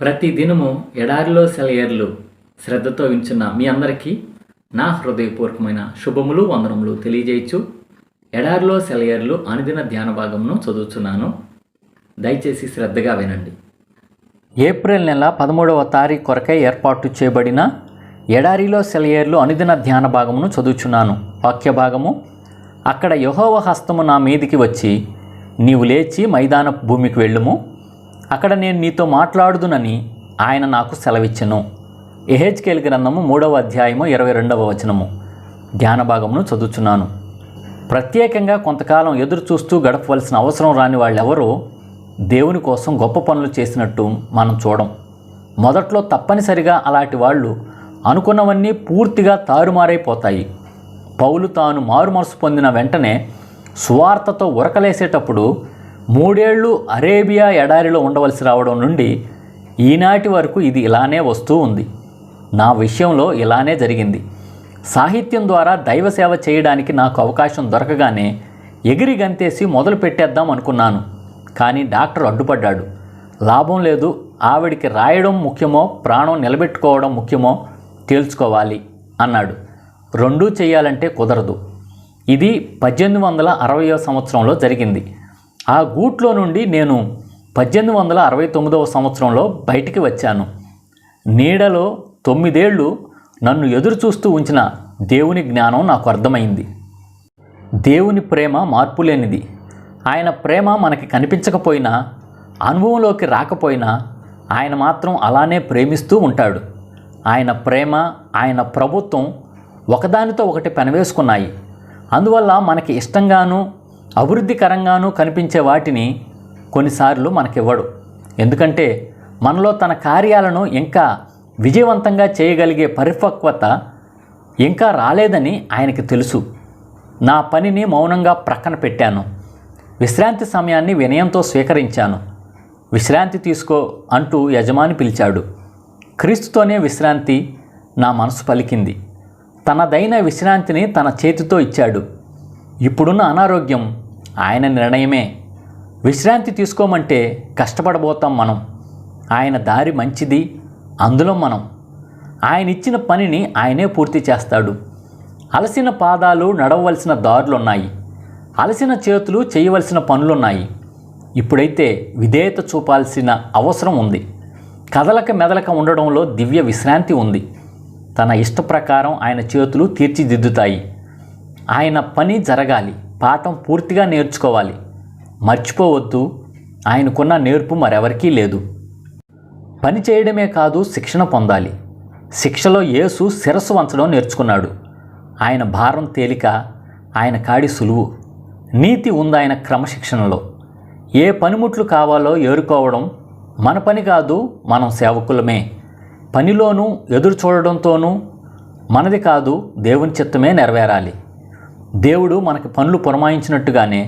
ప్రతి దినము ఎడారిలో సెలయేర్లు శ్రద్ధతో వింటున్న మీ అందరికీ నా హృదయపూర్వకమైన శుభములు వందనములు తెలియజేయచ్చు. ఎడారిలో సెలయేర్లు అనుదిన ధ్యాన భాగమును చదువుతున్నాను. దయచేసి శ్రద్ధగా వినండి. ఏప్రిల్ నెల 13వ తారీఖు కొరకై ఏర్పాటు చేయబడిన ఎడారిలో సెలయేర్లు అనుదిన ధ్యాన భాగమును చదువుచున్నాను. వాక్య భాగము: అక్కడ యెహోవా హస్తము నా మీదికి వచ్చి, నీవు లేచి మైదాన భూమికి వెళ్ళుము, అక్కడ నేను నీతో మాట్లాడుదునని ఆయన నాకు సెలవిచ్చెను. యెహెజ్కేలు గ్రంథము 3వ అధ్యాయము 22వ వచనము. ధ్యాన భాగమును చదువుచున్నాను. ప్రత్యేకంగా కొంతకాలం ఎదురు చూస్తూ గడపవలసిన అవసరం రాని వాళ్ళెవరూ దేవుని కోసం గొప్ప పనులు చేసినట్టు మనం చూడం. మొదట్లో తప్పనిసరిగా అలాంటి వాళ్ళు అనుకున్నవన్నీ పూర్తిగా తారుమారైపోతాయి. పౌలు తాను మారు మనసు పొందిన వెంటనే సువార్తతో ఉరకలేసేటప్పుడు 3 ఏళ్ళు అరేబియా ఎడారిలో ఉండవలసి రావడం నుండి ఈనాటి వరకు ఇది ఇలానే వస్తూ ఉంది. నా విషయంలో ఇలానే జరిగింది. సాహిత్యం ద్వారా దైవ సేవ చేయడానికి నాకు అవకాశం దొరకగానే ఎగిరి గంతేసి మొదలు పెట్టేద్దాం అనుకున్నాను. కానీ డాక్టర్ అడ్డుపడ్డాడు. లాభం లేదు, ఆవిడికి రాయడం ముఖ్యమో ప్రాణం నిలబెట్టుకోవడం ముఖ్యమో తేల్చుకోవాలి అన్నాడు. రెండూ చేయాలంటే కుదరదు. ఇది 1860వ సంవత్సరంలో జరిగింది. ఆ గూట్లో నుండి నేను 1869వ సంవత్సరంలో బయటికి వచ్చాను. నీడలో 9 ఏళ్ళు నన్ను ఎదురు చూస్తూ ఉంచిన దేవుని జ్ఞానం నాకు అర్థమైంది. దేవుని ప్రేమ మార్పులేనిది. ఆయన ప్రేమ మనకి కనిపించకపోయినా, అనుభవంలోకి రాకపోయినా ఆయన మాత్రం అలానే ప్రేమిస్తూ ఉంటాడు. ఆయన ప్రేమ, ఆయన ప్రభుత్వం ఒకదానితో ఒకటి పెనవేసుకున్నాయి. అందువల్ల మనకి ఇష్టంగానూ అభివృద్ధికరంగానూ కనిపించే వాటిని కొన్నిసార్లు మనకివ్వడు. ఎందుకంటే మనలో తన కార్యాలను ఇంకా విజయవంతంగా చేయగలిగే పరిపక్వత ఇంకా రాలేదని ఆయనకి తెలుసు. నా పనిని మౌనంగా ప్రక్కన పెట్టాను. విశ్రాంతి సమయాన్ని వినయంతో స్వీకరించాను. విశ్రాంతి తీసుకో అంటూ యజమాని పిలిచాడు. క్రీస్తుతోనే విశ్రాంతి నా మనసు పలికింది. తనదైన విశ్రాంతిని తన చేతితో ఇచ్చాడు. ఇప్పుడున్న అనారోగ్యం ఆయన నిర్ణయమే. విశ్రాంతి తీసుకోమంటే కష్టపడబోతాం మనం. ఆయన దారి మంచిది, అందులో మనం. ఆయన ఇచ్చిన పనిని ఆయనే పూర్తి చేస్తాడు. అలసిన పాదాలు నడవవలసిన దారులున్నాయి, అలసిన చేతులు చేయవలసిన పనులున్నాయి. ఇప్పుడైతే విధేయత చూపాల్సిన అవసరం ఉంది. కదలక మెదలక ఉండడంలో దివ్య విశ్రాంతి ఉంది. తన ఇష్ట ప్రకారం ఆయన చేతులు తీర్చిదిద్దుతాయి. ఆయన పని జరగాలి, పాఠం పూర్తిగా నేర్చుకోవాలి. మర్చిపోవద్దు, ఆయనకున్న నేర్పు మరెవరికీ లేదు. పని చేయడమే కాదు, శిక్షణ పొందాలి. శిక్షలో యేసు శిరస్సు వంచడం నేర్చుకున్నాడు. ఆయన భారం తేలిక, ఆయన కాడి సులువు. నీతి ఉంది ఆయన క్రమశిక్షణలో. ఏ పనిముట్లు కావాలో ఏరుకోవడం మన పని కాదు, మనం సేవకులమే. పనిలోనూ ఎదురు చూడడంతోనూ మనది కాదు, దేవుని చిత్తమే నెరవేరాలి. దేవుడు మనకి పనులు పురమాయించినట్టుగానే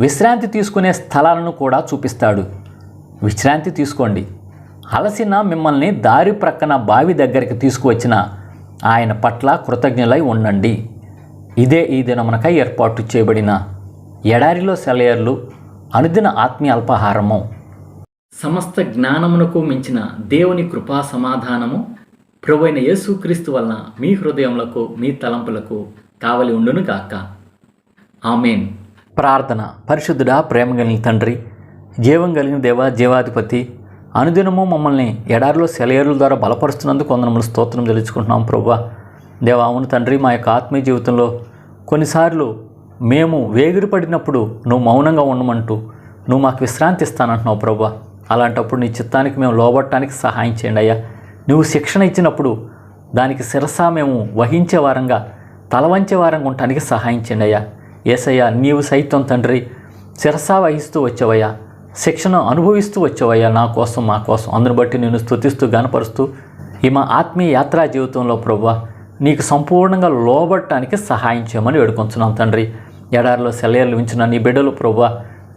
విశ్రాంతి తీసుకునే స్థలాలను కూడా చూపిస్తాడు. విశ్రాంతి తీసుకోండి. అలసిన మిమ్మల్ని దారి ప్రక్కన బావి దగ్గరికి తీసుకువచ్చిన ఆయన పట్ల కృతజ్ఞులై ఉండండి. ఇదే ఈ దినమునకై ఏర్పాటు చేయబడిన ఎడారిలో సెలయేర్లు అనుదిన ఆత్మీయ అల్పాహారము. సమస్త జ్ఞానమునకు మించిన దేవుని కృపా సమాధానము ప్రభువైన యేసుక్రీస్తు వలన మీ హృదయములకు మీ తలంపులకు కావలి ఉండును గాక. ఆమేన్. ప్రార్థన. పరిశుద్ధుడా, ప్రేమ కలిగిన తండ్రి, జీవం కలిగిన దేవ, జీవాధిపతి, అనుదినము మమ్మల్ని ఎడారిలో సెలయేర్ల ద్వారా బలపరుస్తున్నందుకు వందనములు స్తోత్రం తెలుసుకుంటున్నాం ప్రభువా. దేవ, అవును తండ్రి, మా యొక్క ఆత్మీయ జీవితంలో కొన్నిసార్లు మేము వేగిరపడినప్పుడు నువ్వు మౌనంగా ఉండమంటూ నువ్వు మాకు విశ్రాంతి ఇస్తానంటున్నావు ప్రభువా. అలాంటప్పుడు నీ చిత్తానికి మేము లోబడటానికి సహాయం చేయండి అయ్యా. నువ్వు శిక్షణ ఇచ్చినప్పుడు దానికి శిరస మేము వహించే వారంగా, తలవంచే వారంగా ఉండటానికి సహాయం చేయండి అయ్యా. యేసయ్యా, నీవు సైతం తండ్రి శిరస వహిస్తూ వచ్చావయ్యా, శిక్షణ అనుభవిస్తూ వచ్చావయ్యా నా కోసం, మా కోసం. అందును బట్టి నేను స్తుతిస్తూ గనపరుస్తూ ఈ మా ఆత్మీయ యాత్రా జీవితంలో ప్రభువా నీకు సంపూర్ణంగా లోబడటానికి సహాయం చేయమని వేడుకొంచున్నాం తండ్రి. ఎడారిలో సెలయేర్లు ఉంచిన నీ బిడ్డలు ప్రభువా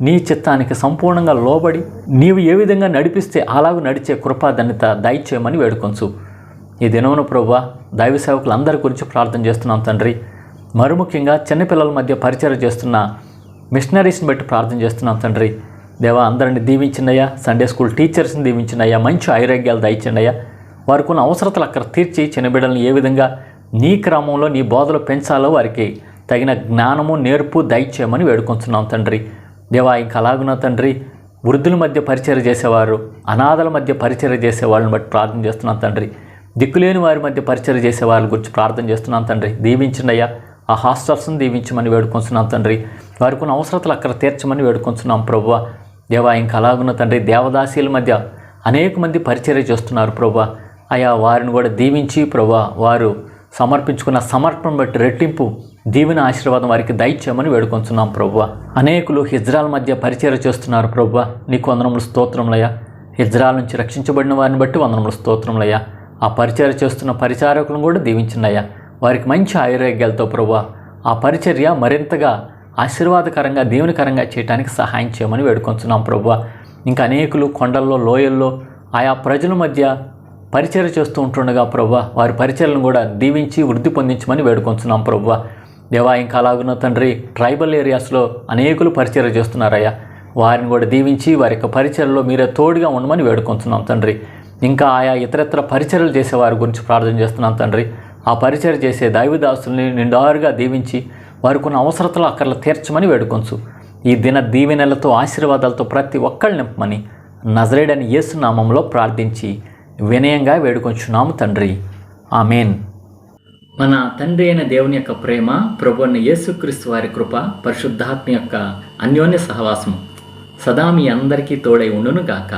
నీ చిత్తానికి సంపూర్ణంగా లోబడి నీవు ఏ విధంగా నడిపిస్తే అలాగూ నడిచే కృపాధన్యత దయచేయమని వేడుకొంచు. ఈ దినమున ప్రభువా దైవ సేవకులందరి గురించి ప్రార్థన చేస్తున్నాం తండ్రి. మరుముఖ్యంగా చిన్నపిల్లల మధ్య పరిచయం చేస్తున్న మిషనరీస్ని బట్టి ప్రార్థన చేస్తున్నాం తండ్రి. దేవా అందరిని దీవించిందయ్యా, సండే స్కూల్ టీచర్స్ని దీవించిందయ్యా, మంచి ఆరోగ్యాలు దయచిండయ్యా, వారికి ఉన్న అవసరతలు అక్కడ తీర్చి చిన్నబిడ్డలను ఏ విధంగా నీ క్రమంలో నీ బోధలో పెంచాలో వారికి తగిన జ్ఞానము నేర్పు దయచేయమని వేడుకొంచున్నాం తండ్రి. దేవా ఇంకా అలాగున్నా తండ్రి, వృద్ధుల మధ్య పరిచర్య చేసేవారు, అనాథల మధ్య పరిచర్య చేసే వాళ్ళని బట్టి ప్రార్థన చేస్తున్నాం తండ్రి. దిక్కులేని వారి మధ్య పరిచర్య చేసే వాళ్ళ గురించి ప్రార్థన చేస్తున్నాం తండ్రి. దీవించండి ఆ హాస్టల్స్ని దీవించమని వేడుకొంచున్నాం తండ్రి. వారికి ఉన్న అవసరతలు అక్కడ తీర్చమని వేడుకొంచున్నాం ప్రభువా. దేవా ఇంకా అలాగున్న తండ్రి, దేవదాసీల మధ్య అనేక మంది పరిచర్య చేస్తున్నారు ప్రభువా. వారిని కూడా దీవించి ప్రభువా, వారు సమర్పించుకున్న సమర్పణ బట్టి రెట్టింపు దీవెన ఆశీర్వాదం వారికి దయచేయమని వేడుకొంచున్నాం ప్రభువా. అనేకులు హిజ్రాల మధ్య పరిచర్య చేస్తున్నారు ప్రభువా. నీకు వందనములు స్తోత్రములయ్యా. హిజ్రాల నుంచి రక్షించబడిన వారిని బట్టి వందనములు స్తోత్రములయ్యా. ఆ పరిచర్య చేస్తున్న పరిచారకులను కూడా దీవించినయ్యా. వారికి మంచి ఆరోగ్యాలతో ప్రభువా ఆ పరిచర్య మరింతగా ఆశీర్వాదకరంగా దీవెనకరంగా చేయడానికి సహాయం చేయమని వేడుకొంచున్నాం ప్రభువా. ఇంకా అనేకులు కొండల్లో లోయల్లో ఆయా ప్రజల మధ్య పరిచర్య చేస్తూ ఉంటుండగా ప్రభువా, వారి పరిచర్యలను కూడా దీవించి వృద్ధి పొందించమని వేడుకొంచున్నాం ప్రభువా. దేవా ఇంకా అలాగున్న తండ్రి, ట్రైబల్ ఏరియాస్లో అనేకులు పరిచర్య చేస్తున్నారయ్యా. వారిని కూడా దీవించి వారి యొక్క పరిచర్యలో మీరే తోడుగా ఉండమని వేడుకొంచున్నాం తండ్రి. ఇంకా ఆయా ఇతరత్ర పరిచర్యలు చేసే వారి గురించి ప్రార్థన చేస్తున్నాం తండ్రి. ఆ పరిచర్య చేసే దైవదాసుల్ని నిండారుగా దీవించి వారికి ఉన్న అవసరతలు అక్కర్లు తీర్చమని వేడుకొంచు. ఈ దిన దీవెనలతో ఆశీర్వాదాలతో ప్రతి ఒక్కళ్ళు నింపమని నజరేయుడైన యేసు నామంలో ప్రార్థించి వినయంగా వేడుకొంచున్నాము తండ్రి. ఆమేన్. మన తండ్రి అయిన దేవుని యొక్క ప్రేమ, ప్రభు అయిన యేసుక్రీస్తు వారి కృప, పరిశుద్ధాత్మ యొక్క అన్యోన్య సహవాసం సదా మీ అందరికీ తోడై ఉండును గాక.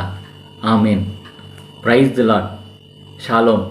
ఆమేన్. Praise the Lord. షాలోమ్.